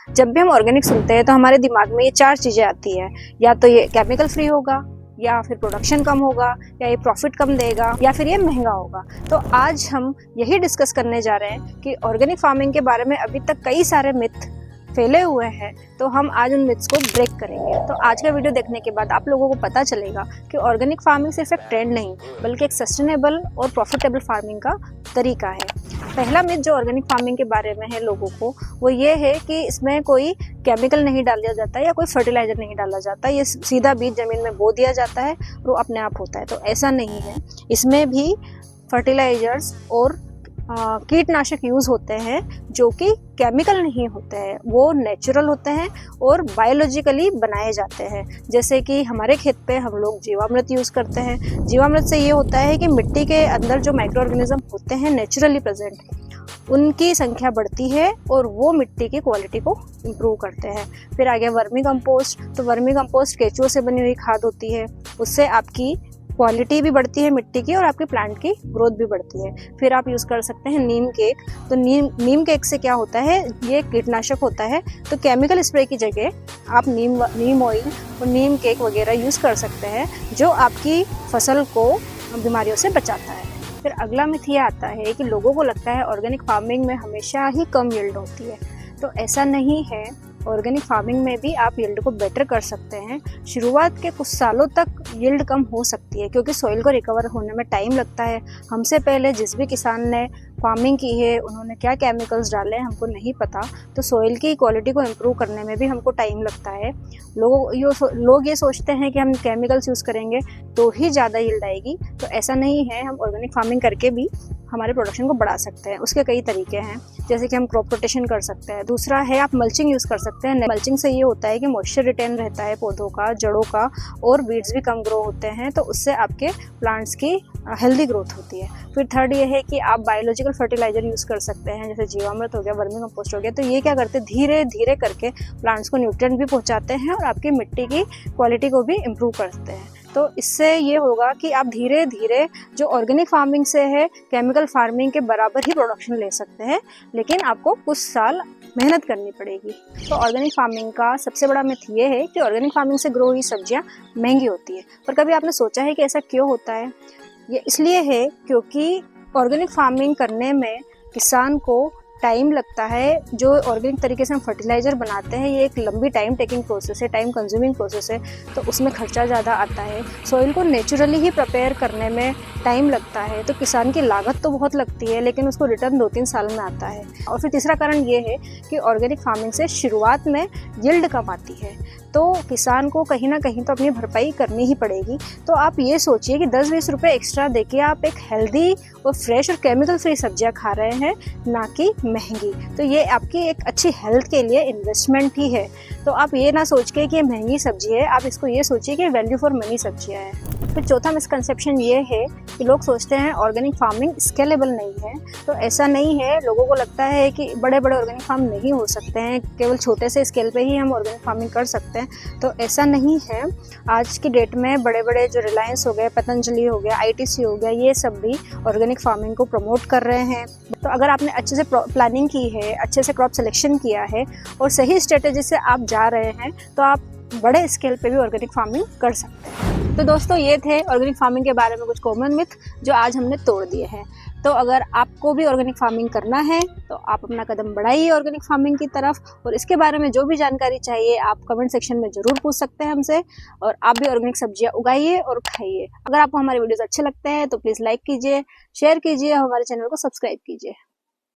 जब भी हम ऑर्गेनिक सुनते हैं तो हमारे दिमाग में ये 4 चीज़ें आती है, या तो ये केमिकल फ्री होगा, या फिर प्रोडक्शन कम होगा, या ये प्रॉफिट कम देगा, या फिर ये महंगा होगा। तो आज हम यही डिस्कस करने जा रहे हैं कि ऑर्गेनिक फार्मिंग के बारे में अभी तक कई सारे मिथ फैले हुए हैं, तो हम आज उन मिथ्स को ब्रेक करेंगे। तो आज का वीडियो देखने के बाद आप लोगों को पता चलेगा कि ऑर्गेनिक फार्मिंग सिर्फ एक ट्रेंड नहीं बल्कि एक सस्टेनेबल और प्रॉफिटेबल फार्मिंग का तरीका है। पहला मिथ जो ऑर्गेनिक फार्मिंग के बारे में है लोगों को, वो ये है कि इसमें कोई केमिकल नहीं डाला जाता या कोई फर्टिलाइजर नहीं डाला जाता, ये सीधा बीज जमीन में बो दिया जाता है और वो अपने आप होता है। तो ऐसा नहीं है, इसमें भी फर्टिलाइजर्स और कीटनाशक यूज़ होते हैं जो कि केमिकल नहीं होते हैं, वो नेचुरल होते हैं और बायोलॉजिकली बनाए जाते हैं। जैसे कि हमारे खेत पे हम लोग जीवामृत यूज़ करते हैं। जीवामृत से ये होता है कि मिट्टी के अंदर जो माइक्रो ऑर्गेनिज्म होते हैं नेचुरली प्रेजेंट, उनकी संख्या बढ़ती है और वो मिट्टी की क्वालिटी को इम्प्रूव करते हैं। फिर आ गया वर्मी कंपोस्ट। तो वर्मी कंपोस्ट केचुओं से बनी हुई खाद होती है, उससे आपकी क्वालिटी भी बढ़ती है मिट्टी की और आपके प्लांट की ग्रोथ भी बढ़ती है। फिर आप यूज़ कर सकते हैं नीम केक। तो नीम केक से क्या होता है, ये कीटनाशक होता है, तो केमिकल स्प्रे की जगह आप नीम ऑयल और नीम केक वगैरह यूज़ कर सकते हैं जो आपकी फसल को बीमारियों से बचाता है। फिर अगला मिथ ये आता है कि लोगों को लगता है ऑर्गेनिक फार्मिंग में हमेशा ही कम यील्ड होती है। तो ऐसा नहीं है, ऑर्गेनिक फार्मिंग में भी आप यील्ड को बेटर कर सकते हैं। शुरुआत के कुछ सालों तक यील्ड कम हो सकती है क्योंकि सॉइल को रिकवर होने में टाइम लगता है। हमसे पहले जिस भी किसान ने फार्मिंग की है उन्होंने क्या केमिकल्स डाले हैं हमको नहीं पता, तो सॉइल की क्वालिटी को इम्प्रूव करने में भी हमको टाइम लगता है। लोग ये सोचते हैं कि हम केमिकल्स यूज़ करेंगे तो ही ज़्यादा यील्ड आएगी, तो ऐसा नहीं है। हम ऑर्गेनिक फार्मिंग करके भी हमारे प्रोडक्शन को बढ़ा सकते हैं। उसके कई तरीके हैं, जैसे कि हम क्रॉप रोटेशन कर सकते हैं। दूसरा है आप मल्चिंग यूज़ कर सकते हैं। मल्चिंग से ये होता है कि मॉइस्चर रिटेन रहता है पौधों का, जड़ों का, और वीड्स भी कम ग्रो होते हैं, तो उससे आपके प्लांट्स की हेल्दी ग्रोथ होती है। फिर थर्ड ये है कि आप बायोलॉजिकल फर्टिलाइजर यूज़ कर सकते हैं, जैसे जीवामृत हो गया, वर्मी कंपोस्ट हो गया। तो ये क्या करते हैं, धीरे धीरे करके प्लांट्स को न्यूट्रिएंट भी पहुंचाते हैं और आपकी मिट्टी की क्वालिटी को भी इम्प्रूव करते हैं। तो इससे ये होगा कि आप धीरे धीरे जो ऑर्गेनिक फार्मिंग से है केमिकल फार्मिंग के बराबर ही प्रोडक्शन ले सकते हैं, लेकिन आपको कुछ साल मेहनत करनी पड़ेगी। तो ऑर्गेनिक फार्मिंग का सबसे बड़ा मिथ ये है कि ऑर्गेनिक फार्मिंग से ग्रो हुई सब्जियां महंगी होती है। पर कभी आपने सोचा है कि ऐसा क्यों होता है? ये इसलिए है क्योंकि ऑर्गेनिक फार्मिंग करने में किसान को टाइम लगता है। जो ऑर्गेनिक तरीके से हम फर्टिलाइज़र बनाते हैं ये एक लंबी टाइम टेकिंग प्रोसेस है, टाइम कंज्यूमिंग प्रोसेस है, तो उसमें खर्चा ज़्यादा आता है। सॉइल को नेचुरली ही प्रिपेयर करने में टाइम लगता है, तो किसान की लागत तो बहुत लगती है लेकिन उसको रिटर्न 2-3 साल में आता है। और फिर तीसरा कारण ये है कि ऑर्गेनिक फार्मिंग से शुरुआत में यील्ड कम आती है, तो किसान को कहीं ना कहीं तो अपनी भरपाई करनी ही पड़ेगी। तो आप ये सोचिए कि 10-20 रुपये एक्स्ट्रा देके आप एक हेल्दी और फ्रेश और केमिकल फ्री सब्जियां खा रहे हैं, ना कि महंगी। तो ये आपकी एक अच्छी हेल्थ के लिए इन्वेस्टमेंट ही है। तो आप ये ना सोच के कि ये महंगी सब्जी है, आप इसको ये सोचिए कि वैल्यू फॉर मनी सब्जियां हैं। फिर चौथा मिसकंसेप्शन ये है कि लोग सोचते हैं ऑर्गेनिक फार्मिंग स्केलेबल नहीं है। तो ऐसा नहीं है, लोगों को लगता है कि बड़े बड़े ऑर्गेनिक फार्म नहीं हो सकते हैं, केवल छोटे से स्केल पे ही हम ऑर्गेनिक फार्मिंग कर सकते हैं। तो ऐसा नहीं है। आज की डेट में बड़े बड़े जो रिलायंस हो गए, पतंजलि हो गया, ITC हो गया, ये सब भी ऑर्गेनिक फार्मिंग को प्रमोट कर रहे हैं। तो अगर आपने अच्छे से प्लानिंग की है, अच्छे से क्रॉप सिलेक्शन किया है और सही स्ट्रेटेजी से आप जा रहे हैं, तो आप बड़े स्केल पे भी ऑर्गेनिक फार्मिंग कर सकते हैं। तो दोस्तों ये थे ऑर्गेनिक फार्मिंग के बारे में कुछ कॉमन मिथ जो आज हमने तोड़ दिए हैं। तो अगर आपको भी ऑर्गेनिक फार्मिंग करना है तो आप अपना कदम बढ़ाइए ऑर्गेनिक फार्मिंग की तरफ, और इसके बारे में जो भी जानकारी चाहिए आप कमेंट सेक्शन में ज़रूर पूछ सकते हैं हमसे। और आप भी ऑर्गेनिक सब्जियां उगाइए और खाइए। अगर आपको हमारे वीडियोस अच्छे लगते हैं तो प्लीज़ लाइक कीजिए, शेयर कीजिए, हमारे चैनल को सब्सक्राइब कीजिए।